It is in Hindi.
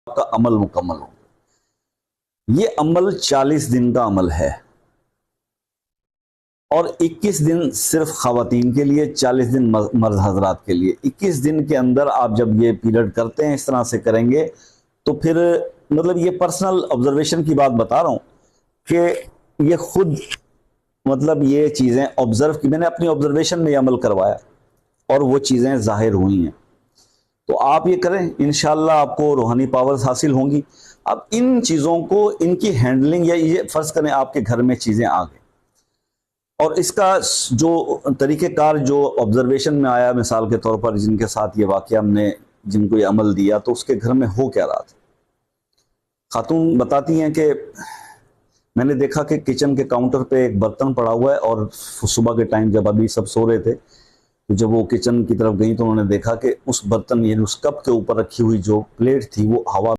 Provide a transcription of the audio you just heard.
का अमल मुकम्मल हो। ये अमल 40 दिन का अमल है और 21 दिन सिर्फ खवातीन के लिए, 40 दिन मर्द हजरात के लिए। 21 दिन के अंदर आप जब ये पीरियड करते हैं, इस तरह से करेंगे तो फिर मतलब ये पर्सनल ऑब्जर्वेशन की बात बता रहा हूं कि ये खुद मतलब ये चीजें ऑब्जर्व की, मैंने अपनी ऑब्जर्वेशन में अमल करवाया और वो चीजें जाहिर हुई हैं। तो आप ये करें, इंशाल्लाह आपको रूहानी पावर्स हासिल होंगी। अब इन चीज़ों को, इनकी हैंडलिंग, या ये फ़र्ज़ करें आपके घर में चीज़ें आ गई और इसका जो तरीक़ेकार जो ऑब्जर्वेशन में आया, मिसाल के तौर पर जिनके साथ ये वाक़या हमने, जिनको ये अमल दिया, तो उसके घर में हो क्या रहा था। खातून बताती हैं कि मैंने देखा कि किचन के काउंटर पे एक बर्तन पड़ा हुआ है और सुबह के टाइम जब अभी सब सो रहे थे, तो जब वो किचन की तरफ गई तो उन्होंने देखा कि उस बर्तन, यानी उस कप के ऊपर रखी हुई जो प्लेट थी वो हवा